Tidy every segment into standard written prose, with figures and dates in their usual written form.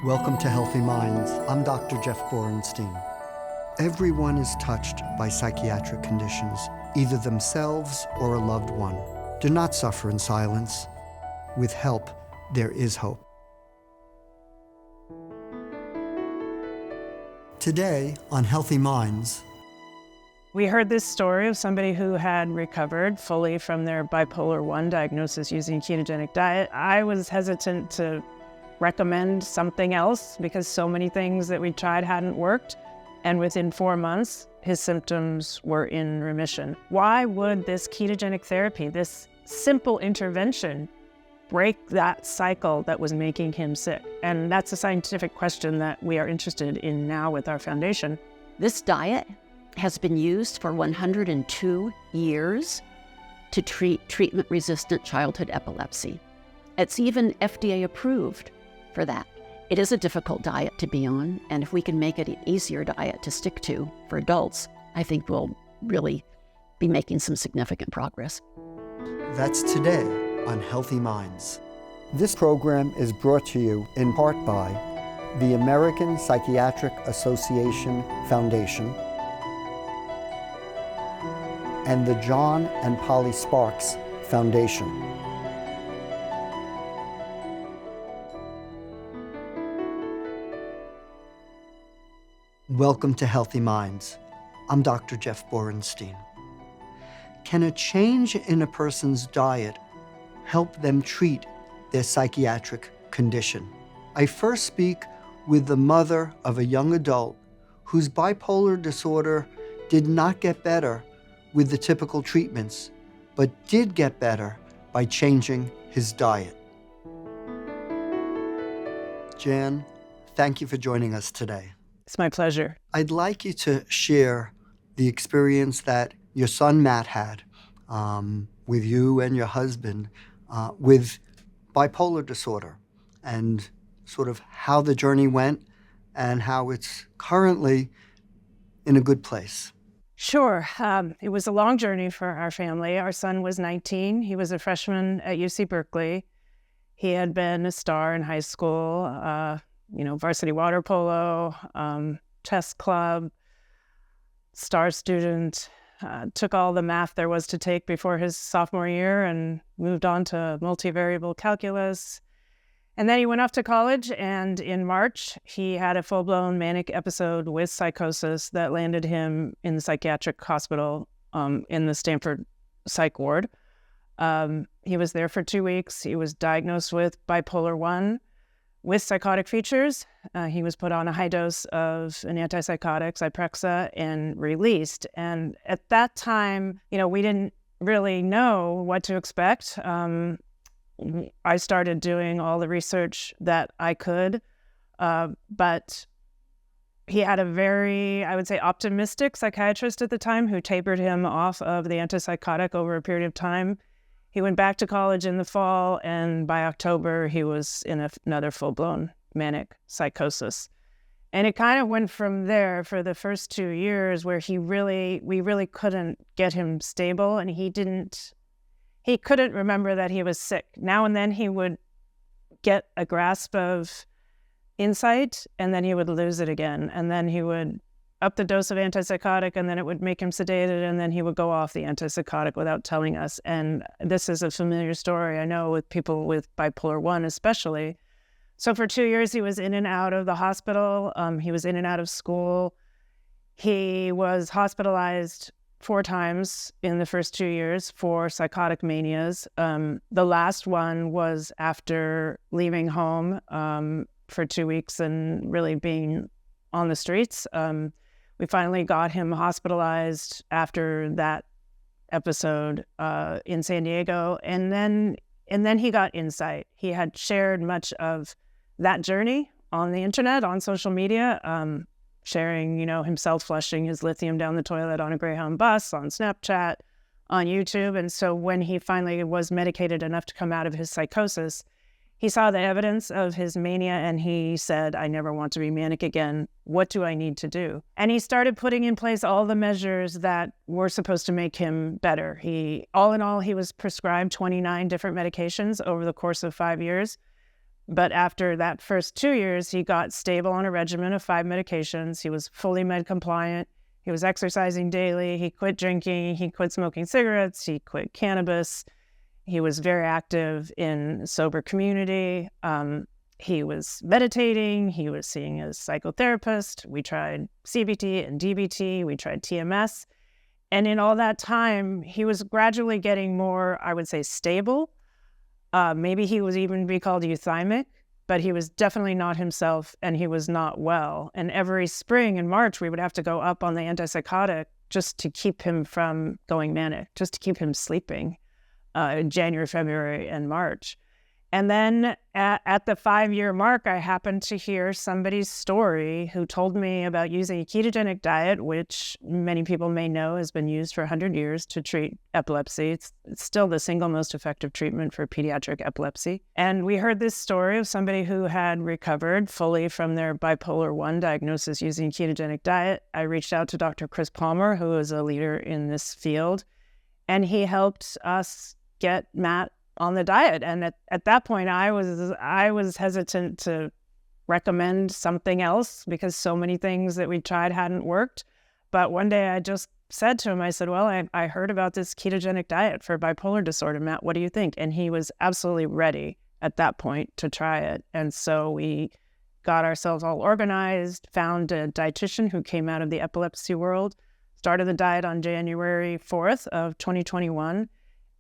Welcome to Healthy Minds. I'm Dr. Jeff Borenstein. Everyone is touched by psychiatric conditions, either themselves or a loved one. Do not suffer in silence. With help, there is hope. Today on Healthy Minds, we heard this story of somebody who had recovered fully from their bipolar 1 diagnosis using a ketogenic diet. I was hesitant to recommend something else because so many things that we tried hadn't worked. And within 4 months, his symptoms were in remission. Why would this ketogenic therapy, this simple intervention, break that cycle that was making him sick? And that's a scientific question that we are interested in now with our foundation. This diet has been used for 102 years to treat treatment-resistant childhood epilepsy. It's even FDA approved for that. It is a difficult diet to be on, and if we can make it an easier diet to stick to for adults, I think we'll really be making some significant progress. that's today on Healthy Minds. This program is brought to you in part by the American Psychiatric Association Foundation and the John and Polly Sparks Foundation. Welcome to Healthy Minds. I'm Dr. Jeff Borenstein. Can a change in a person's diet help them treat their psychiatric condition? I first speak with the mother of a young adult whose bipolar disorder did not get better with the typical treatments, but did get better by changing his diet. Jan, thank you for joining us today. It's my pleasure. I'd like you to share the experience that your son Matt had with you and your husband with bipolar disorder, and sort of how the journey went and how it's currently in a good place. Sure. It was a long journey for our family. Our son was 19. He was a freshman at UC Berkeley. He had been a star in high school, varsity water polo, chess club, star student, took all the math there was to take before his sophomore year and moved on to multivariable calculus. And then he went off to college, and in March, he had a full-blown manic episode with psychosis that landed him in the psychiatric hospital in the Stanford psych ward. He was there for 2 weeks. He was diagnosed with bipolar 1 with psychotic features. He was put on a high dose of an antipsychotic, Zyprexa, and released. And at that time, we didn't really know what to expect. I started doing all the research that I could, but he had a very, I would say, optimistic psychiatrist at the time who tapered him off of the antipsychotic over a period of time. He went back to college in the fall, and by October, he was in another full-blown manic psychosis. And it kind of went from there for the first 2 years where we really couldn't get him stable, and he couldn't remember that he was sick. Now and then he would get a grasp of insight, and then he would lose it again. And then he would up the dose of antipsychotic, and then it would make him sedated, and then he would go off the antipsychotic without telling us. And this is a familiar story, I know, with people with bipolar 1 especially. So for 2 years, he was in and out of the hospital. He was in and out of school. He was hospitalized 4 times in the first 2 years for psychotic manias. The last one was after leaving home for 2 weeks and really being on the streets. We finally got him hospitalized after that episode in San Diego, and then he got insight. He had shared much of that journey on the internet, on social media, sharing, himself flushing his lithium down the toilet on a Greyhound bus, on Snapchat, on YouTube. And so when he finally was medicated enough to come out of his psychosis, he saw the evidence of his mania, and he said, I never want to be manic again. What do I need to do? And he started putting in place all the measures that were supposed to make him better. All in all, he was prescribed 29 different medications over the course of 5 years. But after that first 2 years, he got stable on a regimen of 5 medications. He was fully med compliant. He was exercising daily. He quit drinking. He quit smoking cigarettes. He quit cannabis. He was very active in sober community. He was meditating. He was seeing a psychotherapist. We tried CBT and DBT. We tried TMS. And in all that time, he was gradually getting more, I would say, stable. Maybe he was even be called euthymic, but he was definitely not himself, and he was not well. And every spring and March, we would have to go up on the antipsychotic just to keep him from going manic, just to keep him sleeping in January, February, and March. And then at the 5-year mark, I happened to hear somebody's story who told me about using a ketogenic diet, which many people may know has been used for 100 years to treat epilepsy. It's still the single most effective treatment for pediatric epilepsy. And we heard this story of somebody who had recovered fully from their bipolar 1 diagnosis using a ketogenic diet. I reached out to Dr. Chris Palmer, who is a leader in this field, and he helped us get Matt on the diet. And at that point, I was hesitant to recommend something else because so many things that we tried hadn't worked. But one day I just said to him, I said, well, I heard about this ketogenic diet for bipolar disorder, Matt, what do you think? And he was absolutely ready at that point to try it. And so we got ourselves all organized, found a dietitian who came out of the epilepsy world, started the diet on January 4th of 2021.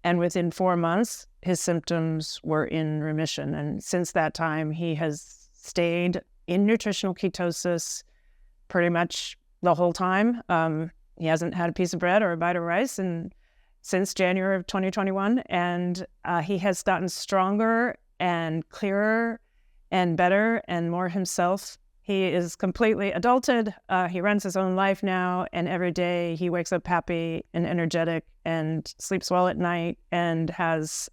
And within 4 months, his symptoms were in remission. And since that time, he has stayed in nutritional ketosis pretty much the whole time. He hasn't had a piece of bread or a bite of rice since January of 2021. And he has gotten stronger and clearer and better and more himself. He is completely adulted. He runs his own life now, and every day he wakes up happy and energetic and sleeps well at night and has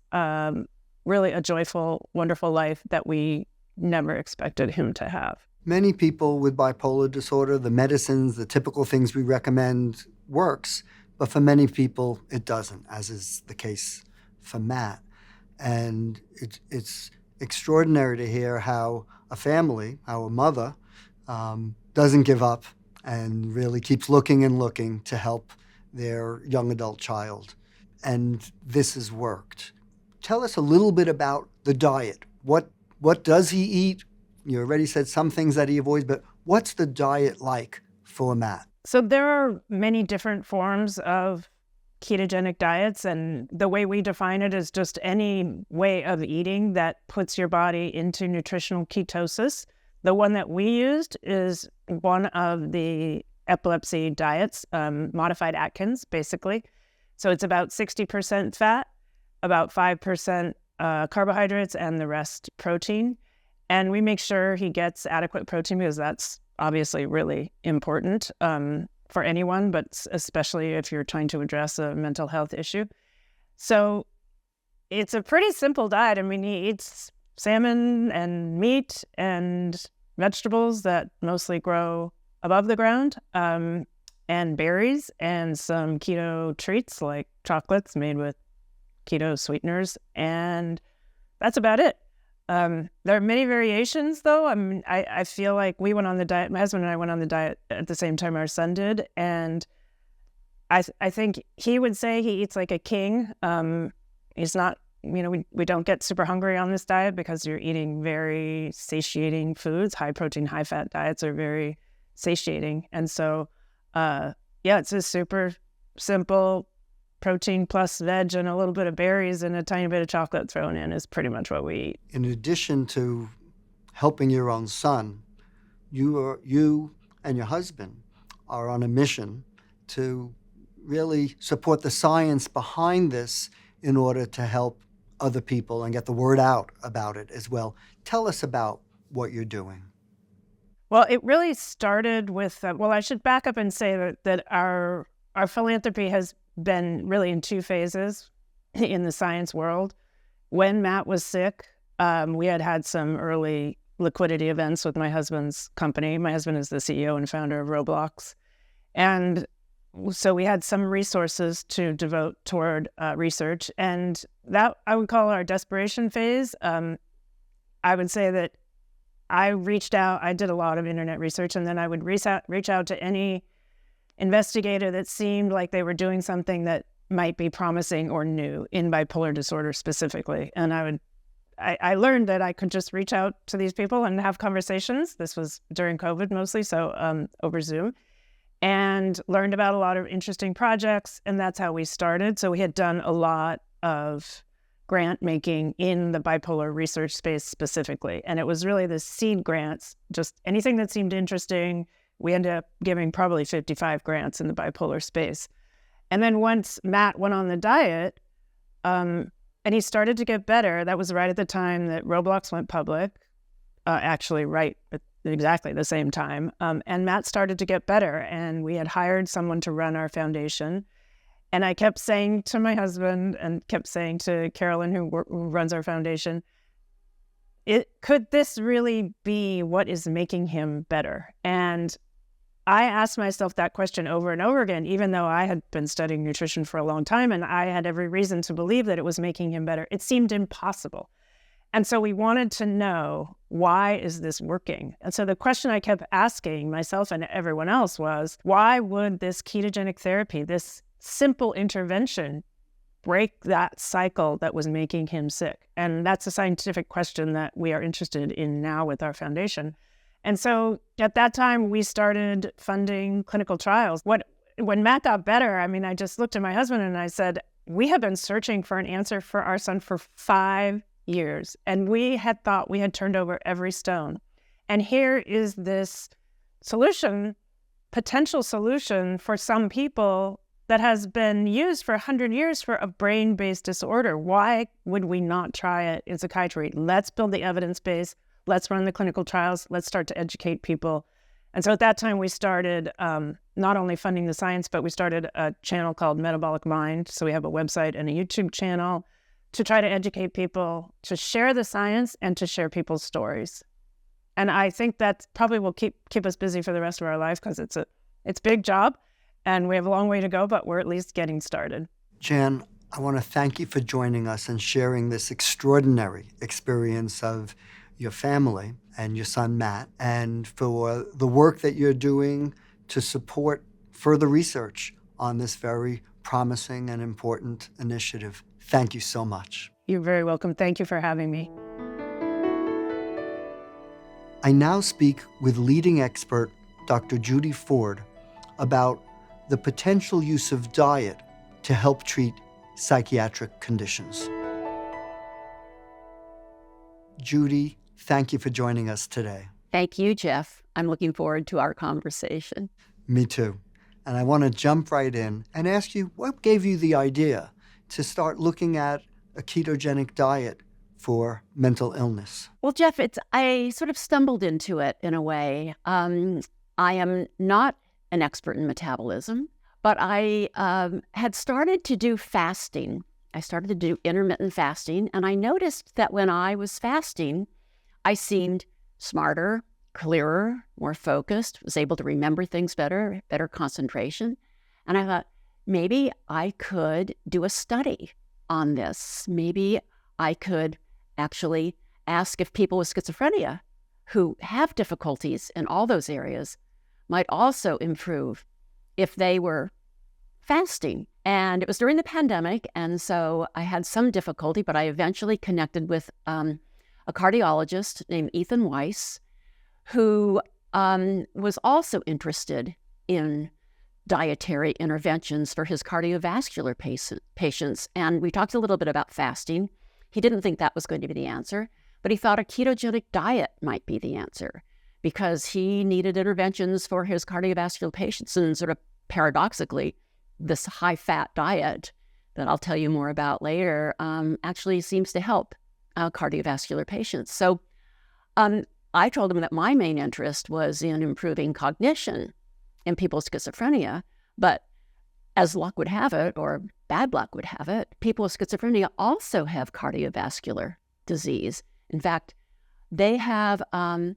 really a joyful, wonderful life that we never expected him to have. Many people with bipolar disorder, the medicines, the typical things we recommend works, but for many people it doesn't, as is the case for Matt. And it's extraordinary to hear how a family, how a mother, doesn't give up and really keeps looking and looking to help their young adult child. And this has worked. Tell us a little bit about the diet. What does he eat? You already said some things that he avoids, but what's the diet like for Matt? So there are many different forms of ketogenic diets, and the way we define it is just any way of eating that puts your body into nutritional ketosis. The one that we used is one of the epilepsy diets, modified Atkins, basically. So it's about 60% fat, about 5% carbohydrates, and the rest protein. And we make sure he gets adequate protein because that's obviously really important for anyone, but especially if you're trying to address a mental health issue. So it's a pretty simple diet. I mean, he eats salmon and meat and vegetables that mostly grow above the ground, and berries and some keto treats like chocolates made with keto sweeteners. And that's about it. There are many variations, though. I mean, I feel like we went on the diet. My husband and I went on the diet at the same time our son did, and I think he would say he eats like a king. He's not, we don't get super hungry on this diet because you're eating very satiating foods. High protein, high fat diets are very satiating, and so it's a super simple protein plus veg and a little bit of berries and a tiny bit of chocolate thrown in is pretty much what we eat. In addition to helping your own son, you and your husband are on a mission to really support the science behind this in order to help other people and get the word out about it as well. Tell us about what you're doing. Well, it really started with, I should back up and say that our philanthropy has been really in 2 phases in the science world. When Matt was sick, we had some early liquidity events with my husband's company. My husband is the CEO and founder of Roblox. And so we had some resources to devote toward research. And that I would call our desperation phase. I would say that I did a lot of internet research, and then I would reach out to any investigator that seemed like they were doing something that might be promising or new in bipolar disorder specifically. And I learned that I could just reach out to these people and have conversations. This was during COVID mostly, so over Zoom, and learned about a lot of interesting projects. And that's how we started. So we had done a lot of grant making in the bipolar research space specifically. And it was really the seed grants, just anything that seemed interesting. We ended up giving probably 55 grants in the bipolar space. And then once Matt went on the diet, and he started to get better, that was right at the time that Roblox went public, actually right at exactly the same time. And Matt started to get better, and we had hired someone to run our foundation. And I kept saying to my husband and kept saying to Carolyn, who runs our foundation, could this really be what is making him better? And I asked myself that question over and over again, even though I had been studying nutrition for a long time and I had every reason to believe that it was making him better. It seemed impossible. And so we wanted to know, why is this working? And so the question I kept asking myself and everyone else was, why would this ketogenic therapy, this simple intervention, break that cycle that was making him sick? And that's a scientific question that we are interested in now with our foundation. And so at that time, we started funding clinical trials. When Matt got better, I just looked at my husband and I said, we have been searching for an answer for our son for 5 years. And we had thought we had turned over every stone. And here is this solution, potential solution for some people that has been used for 100 years for a brain-based disorder. Why would we not try it in psychiatry? Let's build the evidence base. Let's run the clinical trials. Let's start to educate people. And so at that time, we started not only funding the science, but we started a channel called Metabolic Mind. So we have a website and a YouTube channel to try to educate people, to share the science and to share people's stories. And I think that probably will keep us busy for the rest of our life, because it's a big job and we have a long way to go, but we're at least getting started. Jan, I want to thank you for joining us and sharing this extraordinary experience of your family and your son, Matt, and for the work that you're doing to support further research on this very promising and important initiative. Thank you so much. You're very welcome. Thank you for having me. I now speak with leading expert Dr. Judy Ford about the potential use of diet to help treat psychiatric conditions. Judy, thank you for joining us today. Thank you, Jeff. I'm looking forward to our conversation. Me too. And I want to jump right in and ask you, what gave you the idea to start looking at a ketogenic diet for mental illness? Well, Jeff, I sort of stumbled into it in a way. I am not an expert in metabolism, but I had started to do fasting. I started to do intermittent fasting, and I noticed that when I was fasting, I seemed smarter, clearer, more focused, was able to remember things better concentration. And I thought, maybe I could do a study on this. Maybe I could actually ask if people with schizophrenia who have difficulties in all those areas might also improve if they were fasting. And it was during the pandemic, and so I had some difficulty, but I eventually connected with a cardiologist named Ethan Weiss, who was also interested in dietary interventions for his cardiovascular patients. And we talked a little bit about fasting. He didn't think that was going to be the answer, but he thought a ketogenic diet might be the answer because he needed interventions for his cardiovascular patients. And sort of paradoxically, this high-fat diet that I'll tell you more about later actually seems to help cardiovascular patients. So I told him that my main interest was in improving cognition in people with schizophrenia, but as luck would have it, or bad luck would have it, people with schizophrenia also have cardiovascular disease. In fact, they have a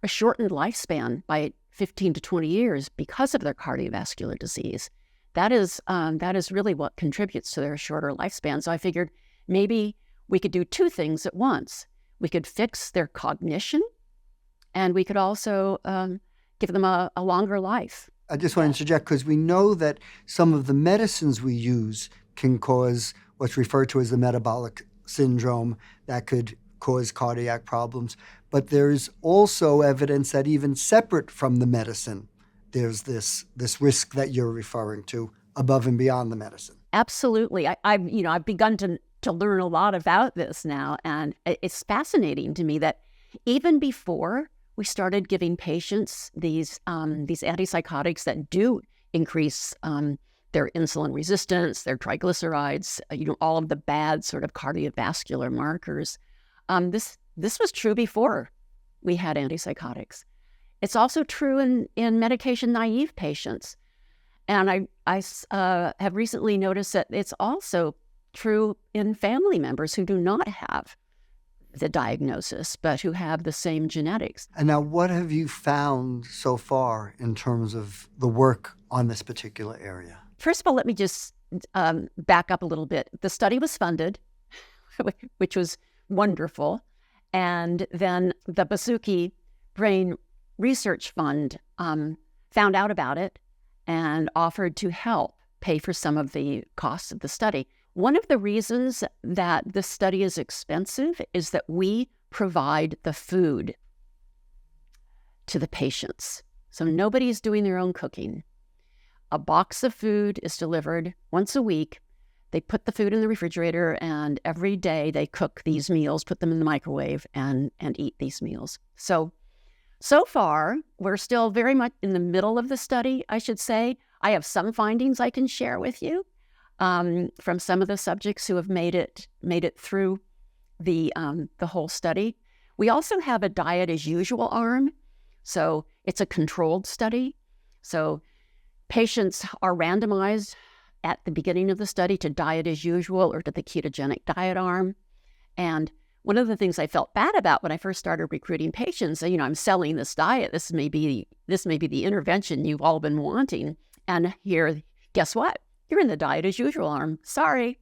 shortened lifespan by 15 to 20 years because of their cardiovascular disease. That is really what contributes to their shorter lifespan. So I figured maybe we could do two things at once. we could fix their cognition, and we could also give them a longer life. I just want to interject because we know that some of the medicines we use can cause what's referred to as the metabolic syndrome that could cause cardiac problems. But there's also evidence that even separate from the medicine, there's this risk that you're referring to above and beyond the medicine. Absolutely. I've begun to learn a lot about this now, and it's fascinating to me that even before we started giving patients these antipsychotics that do increase their insulin resistance, their triglycerides, all of the bad sort of cardiovascular markers. This was true before we had antipsychotics. It's also true in medication-naive patients. And I have recently noticed that it's also true in family members who do not have the diagnosis, but who have the same genetics. And now what have you found so far in terms of the work on this particular area? First of all, let me just back up a little bit. The study was funded, which was wonderful. And then the Basuki Brain Research Fund found out about it and offered to help pay for some of the costs of the study. One of the reasons that this study is expensive is that we provide the food to the patients. So nobody's doing their own cooking. A box of food is delivered once a week. They put the food in the refrigerator, and every day they cook these meals, put them in the microwave, and eat these meals. So far, we're still very much in the middle of the study, I should say. I have some findings I can share with you from some of the subjects who have made it through the whole study. We also have a diet as usual arm. So it's a controlled study. So patients are randomized at the beginning of the study to diet as usual or to the ketogenic diet arm. And one of the things I felt bad about when I first started recruiting patients, I'm selling this diet. This may be the intervention you've all been wanting. And here, guess what? You're in the diet as usual arm. Sorry.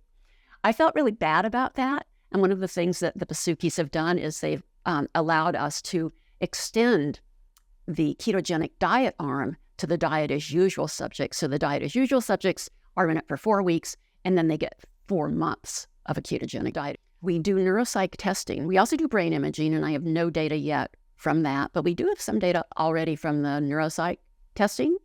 I felt really bad about that. And one of the things that the Basukis have done is they've allowed us to extend the ketogenic diet arm to the diet as usual subjects. So the diet as usual subjects are in it for 4 weeks, and then they get 4 months of a ketogenic diet. We do neuropsych testing. We also do brain imaging, and I have no data yet from that, but we do have some data already from the neuropsych testing,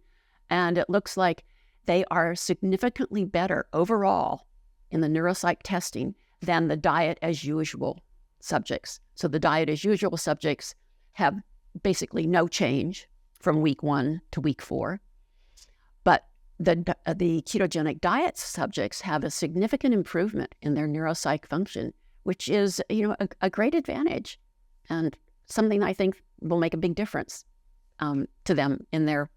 and it looks like they are significantly better overall in the neuropsych testing than the diet as usual subjects. So the diet as usual subjects have basically no change from week 1 to week 4, but the ketogenic diet subjects have a significant improvement in their neuropsych function, which is, a great advantage and something I think will make a big difference to them in their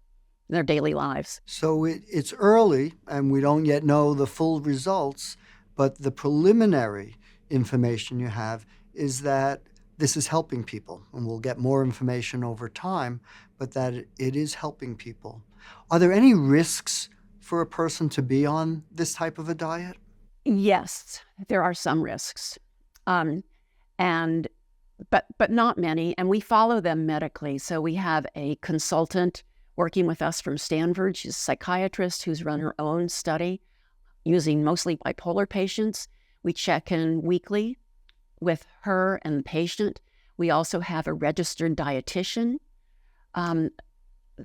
daily lives. So it's early, and we don't yet know the full results, but the preliminary information you have is that this is helping people, and we'll get more information over time, but that it is helping people. Are there any risks for a person to be on this type of a diet? Yes, there are some risks, but not many, and we follow them medically. So we have a consultant working with us from Stanford. She's a psychiatrist who's run her own study using mostly bipolar patients. We check in weekly with her and the patient. We also have a registered dietitian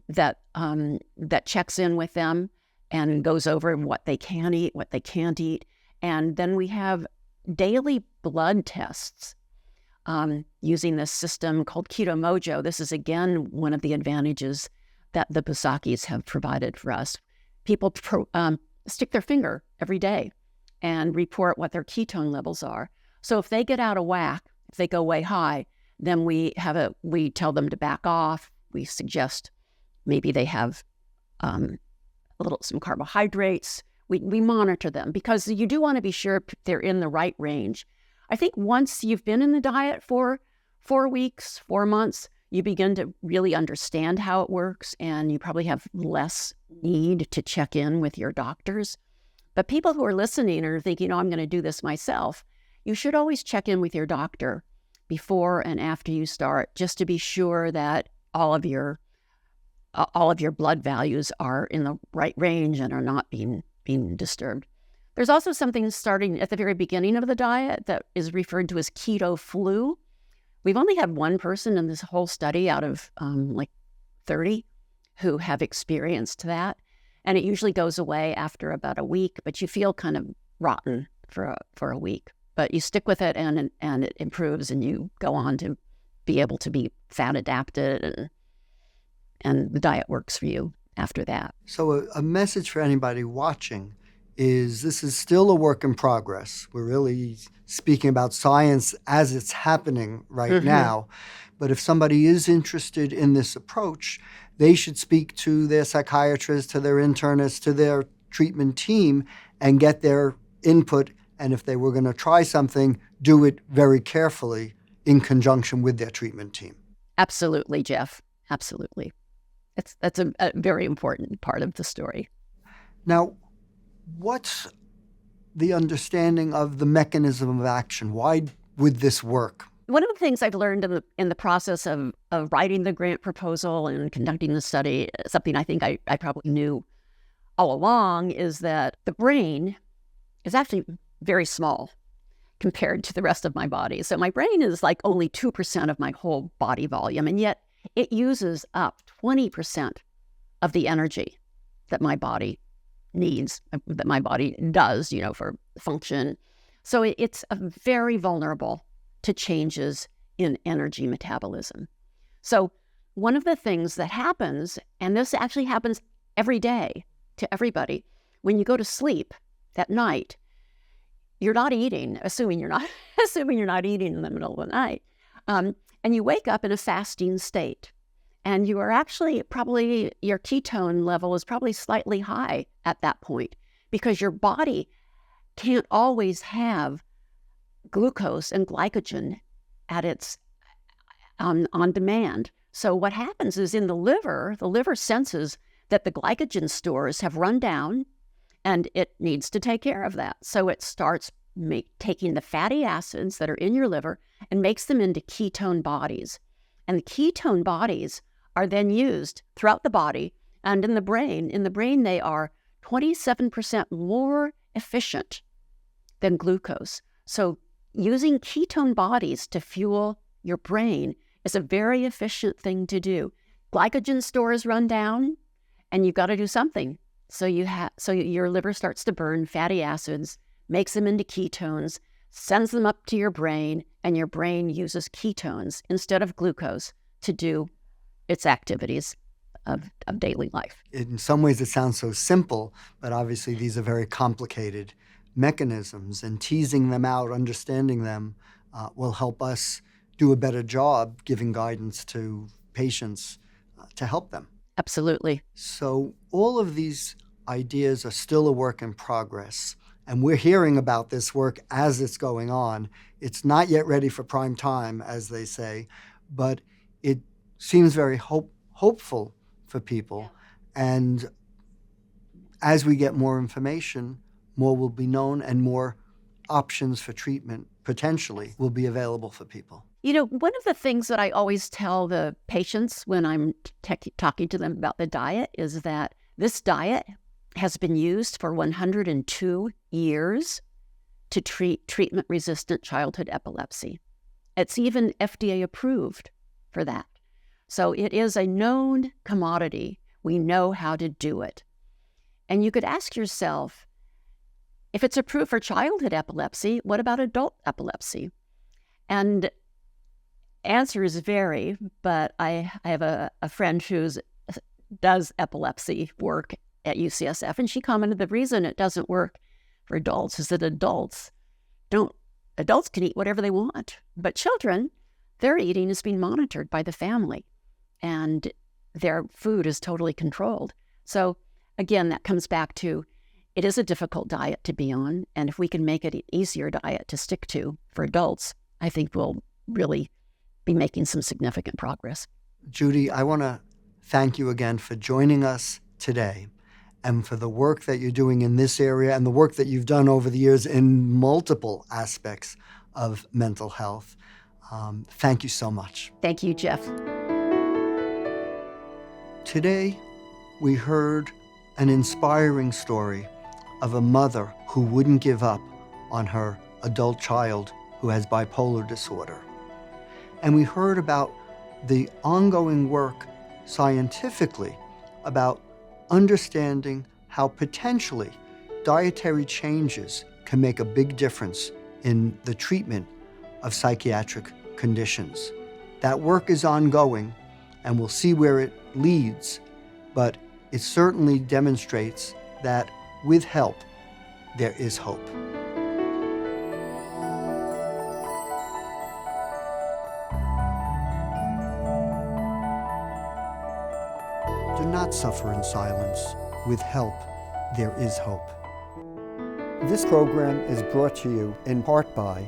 that checks in with them and goes over what they can eat, what they can't eat. And then we have daily blood tests using this system called Keto Mojo. This is, again, one of the advantages that the Basakis have provided for us. People stick their finger every day and report what their ketone levels are. So if they get out of whack, if they go way high, then we tell them to back off. We suggest maybe they have some carbohydrates. We monitor them because you do want to be sure they're in the right range. I think once you've been in the diet for 4 weeks, 4 months, you begin to really understand how it works, and you probably have less need to check in with your doctors. But people who are listening are thinking, I'm going to do this myself. You should always check in with your doctor before and after you start, just to be sure that all of your blood values are in the right range and are not being disturbed. There's also something starting at the very beginning of the diet that is referred to as keto flu. We've only had one person in this whole study out of 30 who have experienced that. And it usually goes away after about a week, but you feel kind of rotten for a week. But you stick with it and it improves, and you go on to be able to be fat adapted, and the diet works for you after that. So a message for anybody watching is this is still a work in progress. We're really speaking about science as it's happening right now. But if somebody is interested in this approach, they should speak to their psychiatrist, to their internist, to their treatment team, and get their input. And if they were going to try something, do it very carefully in conjunction with their treatment team. Absolutely, Jeff. Absolutely. That's a very important part of the story. Now, what's the understanding of the mechanism of action? Why would this work? One of the things I've learned in the process of writing the grant proposal and conducting the study, something I think I probably knew all along, is that the brain is actually very small compared to the rest of my body. So my brain is like only 2% of my whole body volume, and yet it uses up 20% of the energy that my body needs, that my body does, for function. So it's very vulnerable to changes in energy metabolism. So one of the things that happens, and this actually happens every day to everybody, when you go to sleep at night, you're not eating, assuming you're not eating in the middle of the night, and you wake up in a fasting state. And you are actually probably, your ketone level is probably slightly high at that point, because your body can't always have glucose and glycogen at its on demand. So what happens is in the liver senses that the glycogen stores have run down, and it needs to take care of that. So it starts taking the fatty acids that are in your liver and makes them into ketone bodies. And the ketone bodies are then used throughout the body and in the brain. In the brain, they are 27% more efficient than glucose. So using ketone bodies to fuel your brain is a very efficient thing to do. Glycogen stores run down, and you've got to do something. So your liver starts to burn fatty acids, makes them into ketones, sends them up to your brain, and your brain uses ketones instead of glucose to do its activities of daily life. In some ways, it sounds so simple, but obviously these are very complicated mechanisms, and teasing them out, understanding them, will help us do a better job giving guidance to patients to help them. Absolutely. So all of these ideas are still a work in progress, and we're hearing about this work as it's going on. It's not yet ready for prime time, as they say, but it seems very hopeful for people. Yeah. And as we get more information, more will be known, and more options for treatment potentially will be available for people. One of the things that I always tell the patients when I'm talking to them about the diet is that this diet has been used for 102 years to treat treatment-resistant childhood epilepsy. It's even FDA approved for that. So it is a known commodity. We know how to do it. And you could ask yourself, if it's approved for childhood epilepsy, what about adult epilepsy? And answers vary, but I have a friend who does epilepsy work at UCSF, and she commented the reason it doesn't work for adults is that adults can eat whatever they want, but children, their eating is being monitored by the family, and their food is totally controlled. So again, that comes back to, it is a difficult diet to be on, and if we can make it an easier diet to stick to for adults, I think we'll really be making some significant progress. Judy, I want to thank you again for joining us today, and for the work that you're doing in this area, and the work that you've done over the years in multiple aspects of mental health. Thank you so much. Thank you, Jeff. Today, we heard an inspiring story of a mother who wouldn't give up on her adult child who has bipolar disorder. And we heard about the ongoing work scientifically about understanding how potentially dietary changes can make a big difference in the treatment of psychiatric conditions. That work is ongoing, and we'll see where it leads, but it certainly demonstrates that with help, there is hope. Do not suffer in silence. With help, there is hope. This program is brought to you in part by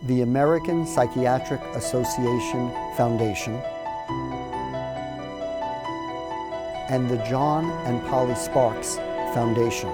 the American Psychiatric Association Foundation and the John and Polly Sparks Foundation.